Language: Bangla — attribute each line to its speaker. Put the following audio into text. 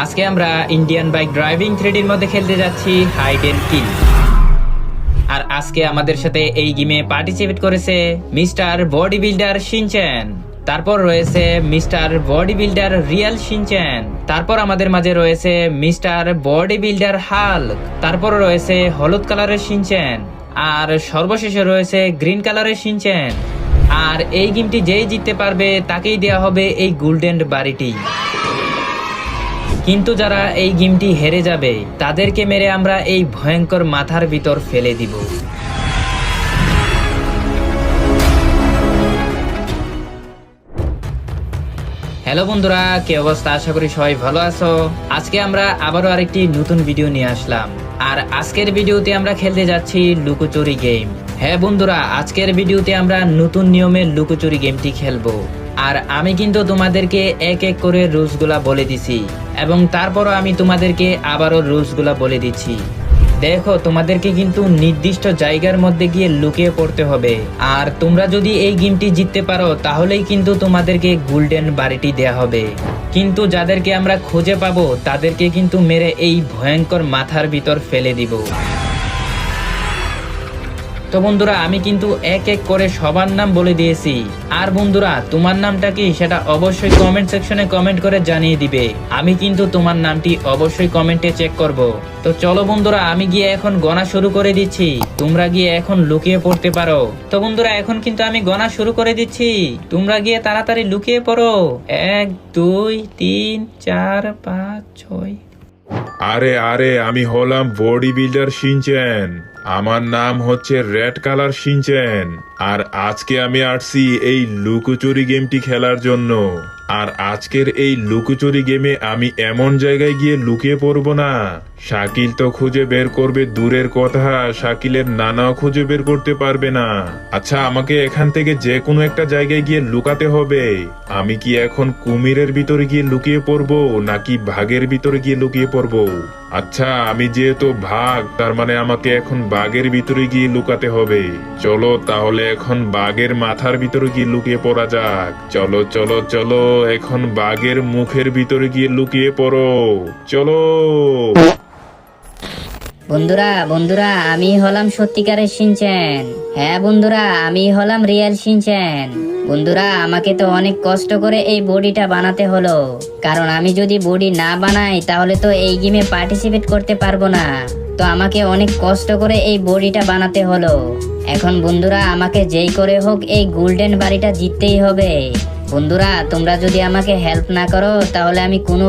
Speaker 1: আজকে আমরা ইন্ডিয়ান বাইক ড্রাইভিং 3Dর মধ্যে খেলতে যাচ্ছি হাইড এন্ড কিল। আর আজকে আমাদের সাথে এই গেমে পার্টিসিপেট করেছে মিস্টার বডি বিল্ডার শিনচ্যান, তারপর রয়েছে mister body builder Real Shinchan, তারপর আমাদের মাঝে রয়েছে মিস্টার বডি বিল্ডার হাল্ক, তারপর রয়েছে হলুদ কালারের শিনচ্যান, আর সর্বশেষে রয়েছে গ্রিন কালারের শিনচ্যান। আর এই গেমটি যেই জিততে পারবে তাকেই দেওয়া হবে এই গোল্ডেন বাড়িটি। কিন্তু যারা এই গেমটি হেরে যাবে তাদেরকে মেরে আমরা এই ভয়ঙ্কর মাথার ভিতর ফেলে দিব। হ্যালো বন্ধুরা, কি অবস্থা? আশা করি সবাই ভালো আছো। আজকে আমরা আবারও আরেকটি নতুন ভিডিও নিয়ে আসলাম। আর আজকের ভিডিওতে আমরা খেলতে যাচ্ছি লুকোচুরি গেম। হ্যাঁ বন্ধুরা, আজকের ভিডিওতে আমরা নতুন নিয়মের লুকোচুরি গেমটি খেলবো। আর আমি কিন্তু তোমাদেরকে এক এক করে রুলসগুলা বলে দিছি, এবং তারপরও আমি তোমাদেরকে আবারও রুলসগুলা বলে দিচ্ছি। দেখো, তোমাদেরকে কিন্তু নির্দিষ্ট জায়গার মধ্যে গিয়ে লুকিয়ে পড়তে হবে। আর তোমরা যদি এই গেমটি জিততে পারো তাহলেই কিন্তু তোমাদেরকে গোল্ডেন বাড়িটি দেয়া হবে। কিন্তু যাদেরকে আমরা খুঁজে পাবো তাদেরকে কিন্তু মেরে এই ভয়ঙ্কর মাথার ভিতর ফেলে দিব। তো বন্ধুরা, আমি কিন্তু এক এক করে সবার নাম বলে দিয়েছি। আর বন্ধুরা, তোমার নামটা কি সেটা অবশ্যই কমেন্ট সেকশনে কমেন্ট করে জানিয়ে দিবে। আমি কিন্তু তোমার নামটি অবশ্যই কমেন্টে চেক করব। তো চলো বন্ধুরা, আমি গিয়ে এখন গণা শুরু করে দিচ্ছি। তোমরা গিয়ে এখন লুকিয়ে পড়তে পারো। তো বন্ধুরা, এখন কিন্তু আমি গণা শুরু করে দিচ্ছি। তোমরা গিয়ে তাড়াতাড়ি লুকিয়ে পড়ো। 1 2 3 4 5 6।
Speaker 2: আরে আমি হলাম বডি বিল্ডার শিনচ্যান। আমার নাম হচ্ছে রেড কালার শিনচ্যান। আর আজকে আমি আসছি এই লুকোচুরি গেমটি খেলার জন্য। আর আজকের এই লুকোচুরি গেমে আমি এমন জায়গায় গিয়ে লুকিয়ে পড়বো না, শাকিল তো খুঁজে বের করবে দূরের কথা, শাকিলের নানাও খুঁজে বের করতে পারবে না। আচ্ছা, আমাকে এখান থেকে যে কোনো একটা জায়গায় গিয়ে লুকাতে হবে। আমি কি এখন কুমিরের ভিতরে গিয়ে লুকিয়ে পড়বো নাকি বাঘের ভিতরে গিয়ে লুকিয়ে পড়বো? আচ্ছা, আমি যেহেতু বাঘ, তার মানে আমাকে এখন বাঘের ভিতরে গিয়ে লুকাতে হবে। চলো তাহলে এখন বাঘের মাথার ভিতরে গিয়ে লুকিয়ে পড়া যাক। চলো চলো চলো, এখন বাঘের মুখের ভিতরে গিয়ে লুকিয়ে পড়ো। চলো
Speaker 3: বন্ধুরা আমি হলাম সত্যিকারের শিনচ্যান। হ্যাঁ বন্ধুরা, আমি হলাম রিয়েল শিনচ্যান। বন্ধুরা, আমাকে তো অনেক কষ্ট করে এই বডিটা বানাতে হলো, কারণ আমি যদি বডি না বানাই তাহলে তো এই গেমে পার্টিসিপেট করতে পারবো না। তো আমাকে অনেক কষ্ট করে এই বডিটা বানাতে হলো। এখন বন্ধুরা, আমাকে যেই করে হোক এই গোল্ডেন বাড়িটা জিততেই হবে। বন্ধুরা, তোমরা যদি আমাকে হেল্প না করো তাহলে আমি কোনো